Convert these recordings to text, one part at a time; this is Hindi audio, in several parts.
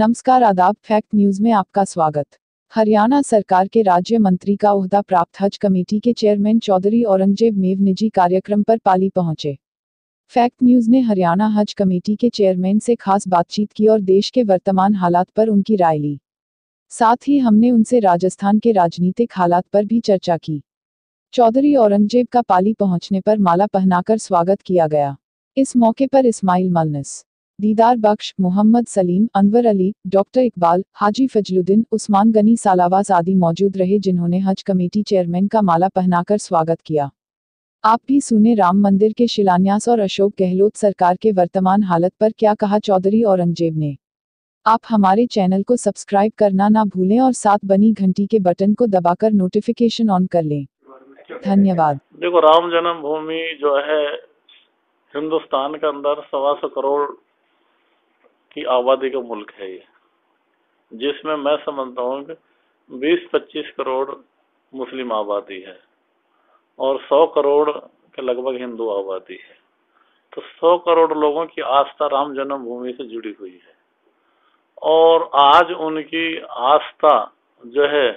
नमस्कार, आदाब। फैक्ट न्यूज में आपका स्वागत। हरियाणा सरकार के राज्य मंत्री का ओहदा प्राप्त हज कमेटी के चेयरमैन चौधरी औरंगजेब मेव निजी कार्यक्रम पर पाली पहुंचे। फैक्ट न्यूज ने हरियाणा हज कमेटी के चेयरमैन से खास बातचीत की और देश के वर्तमान हालात पर उनकी राय ली। साथ ही हमने उनसे राजस्थान के राजनीतिक हालात पर भी चर्चा की। चौधरी औरंगजेब का पाली पहुंचने पर माला पहनाकर स्वागत किया गया। इस मौके पर इस्माइल मलनस, दीदार बख्श, मोहम्मद सलीम, अनवर अली, डॉक्टर इकबाल, हाजी फजलुद्दीन, उस्मान गनी सालावास आदि मौजूद रहे, जिन्होंने हज कमेटी चेयरमैन का माला पहनाकर स्वागत किया। आप भी सुने राम मंदिर के शिलान्यास और अशोक गहलोत सरकार के वर्तमान हालत पर क्या कहा चौधरी औरंगजेब ने। आप हमारे चैनल को सब्सक्राइब करना ना भूलें और साथ बनी घंटी के बटन को दबाकर नोटिफिकेशन ऑन कर लें। धन्यवाद। देखो, राम जन्मभूमि जो है हिंदुस्तान के अंदर 125 करोड़ की आबादी का मुल्क है ये, जिसमें मैं समझता हूँ कि 20-25 करोड़ मुस्लिम आबादी है और 100 करोड़ के लगभग हिंदू आबादी है। तो 100 करोड़ लोगों की आस्था राम जन्मभूमि से जुड़ी हुई है और आज उनकी आस्था जो है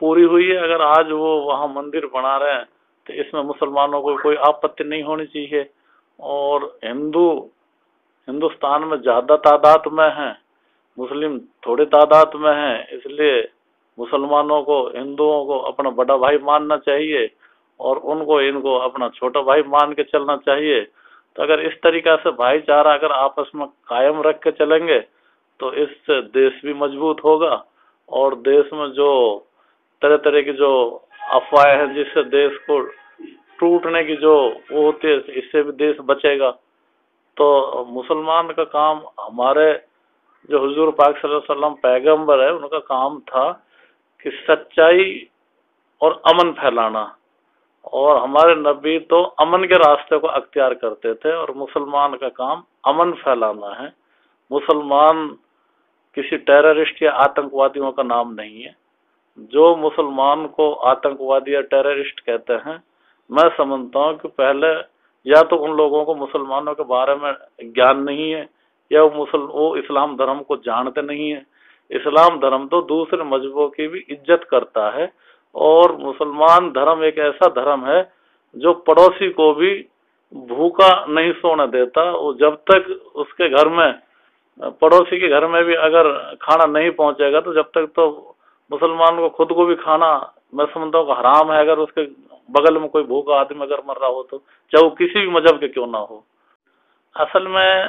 पूरी हुई है। अगर आज वो वहाँ मंदिर बना रहे हैं तो इसमें मुसलमानों को कोई आपत्ति नहीं होनी चाहिए। और हिंदुस्तान में ज्यादा तादाद में है, मुस्लिम थोड़ी तादाद में है, इसलिए मुसलमानों को, हिंदुओं को अपना बड़ा भाई मानना चाहिए और इनको अपना छोटा भाई मान के चलना चाहिए। तो अगर इस तरीका से भाईचारा अगर आपस में कायम रख के चलेंगे तो इससे देश भी मजबूत होगा और देश में जो तरह तरह की जो अफवाहें हैं जिससे देश को टूटने की जो वो होती है, इससे भी देश बचेगा। तो मुसलमान का काम, हमारे जो हुजूर पाक सल्लल्लाहु अलैहि वसल्लम पैगंबर है, उनका काम था कि सच्चाई और अमन फैलाना, और हमारे नबी तो अमन के रास्ते को अख्तियार करते थे और मुसलमान का काम अमन फैलाना है। मुसलमान किसी टेररिस्ट या आतंकवादियों का नाम नहीं है। जो मुसलमान को आतंकवादी या टेररिस्ट कहते हैं, मैं समझता हूँ कि पहले या तो उन लोगों को मुसलमानों के बारे में ज्ञान नहीं है या वो इस्लाम धर्म को जानते नहीं है। इस्लाम धर्म तो दूसरे मजहबों की भी इज्जत करता है और मुसलमान धर्म एक ऐसा धर्म है जो पड़ोसी को भी भूखा नहीं सोने देता। वो जब तक उसके घर में, पड़ोसी के घर में भी अगर खाना नहीं पहुंचेगा तो जब तक तो मुसलमान को खुद को भी खाना, मैं समझता हूँ हराम है। अगर उसके बगल में कोई भूखा आदमी अगर मर रहा हो तो, चाहे वो किसी भी मजहब के क्यों ना हो। असल में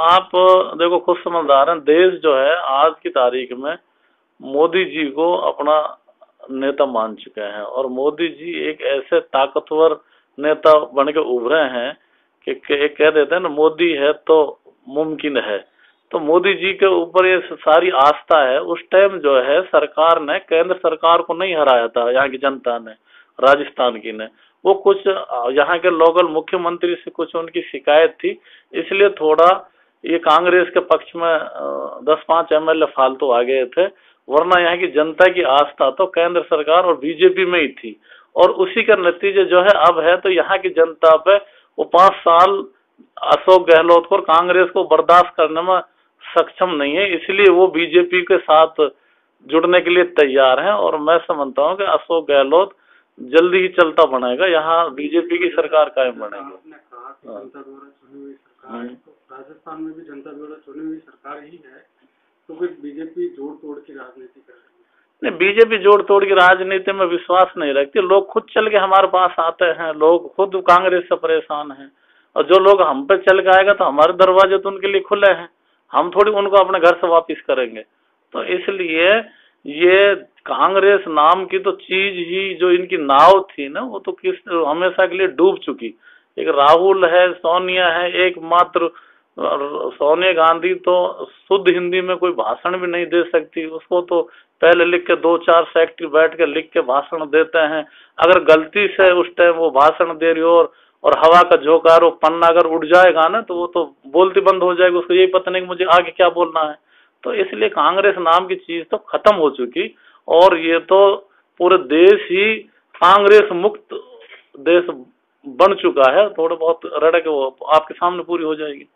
आप देखो, खुद समझदार हैं, देश जो है आज की तारीख में मोदी जी को अपना नेता मान चुके हैं और मोदी जी एक ऐसे ताकतवर नेता बन के उभरे हैं कि कह देते हैं ना, मोदी है तो मुमकिन है। तो मोदी जी के ऊपर ये सारी आस्था है। उस टाइम जो है सरकार ने, केंद्र सरकार को नहीं हराया था, यहाँ की जनता ने, राजस्थान की ने। वो कुछ यहाँ के लोकल मुख्यमंत्री से कुछ उनकी शिकायत थी, इसलिए थोड़ा ये कांग्रेस के पक्ष में 10-5 MLA फालतू आ गए थे, वरना यहाँ की जनता की आस्था तो केंद्र सरकार और बीजेपी में ही थी। और उसी का नतीजे जो है अब है, तो यहाँ की जनता पे वो 5 साल अशोक गहलोत को और कांग्रेस को बर्दाश्त करने में सक्षम नहीं है, इसलिए वो बीजेपी के साथ जुड़ने के लिए तैयार हैं। और मैं समझता हूँ कि अशोक गहलोत जल्दी ही चलता बनेगा, यहाँ बीजेपी की सरकार कायम बनेगी। राजस्थान में भी जनता द्वारा चुनी हुई सरकार ही है, तो फिर बीजेपी जोड़ तोड़ की राजनीति कर रही है। नहीं, बीजेपी जोड़ तोड़ की राजनीति में विश्वास नहीं रखती। लोग खुद चल के हमारे पास आते हैं, लोग खुद कांग्रेस से परेशान हैं और जो लोग हम पे चल के आएगा तो हमारे दरवाजे तो उनके लिए खुले हैं, हम थोड़ी उनको अपने घर से वापस करेंगे। तो इसलिए ये कांग्रेस नाम की तो चीज ही, जो इनकी नाव थी ना, वो तो हमेशा के लिए डूब चुकी। एक राहुल है, सोनिया है, एकमात्र सोनिया गांधी तो शुद्ध हिंदी में कोई भाषण भी नहीं दे सकती। उसको तो पहले लिख के 2-4 सेक्रेटरी बैठ के लिख के भाषण देते हैं। अगर गलती से उस टाइम वो भाषण दे रही हो और हवा का झोंका, वो पन्ना अगर उड़ जाएगा ना, तो वो तो बोलती बंद हो जाएगी, उसको यही पता नहीं कि मुझे आगे क्या बोलना है। तो इसलिए कांग्रेस नाम की चीज तो खत्म हो चुकी और ये तो पूरे देश ही कांग्रेस मुक्त देश बन चुका है। थोड़ा बहुत रड़क वो आपके सामने पूरी हो जाएगी।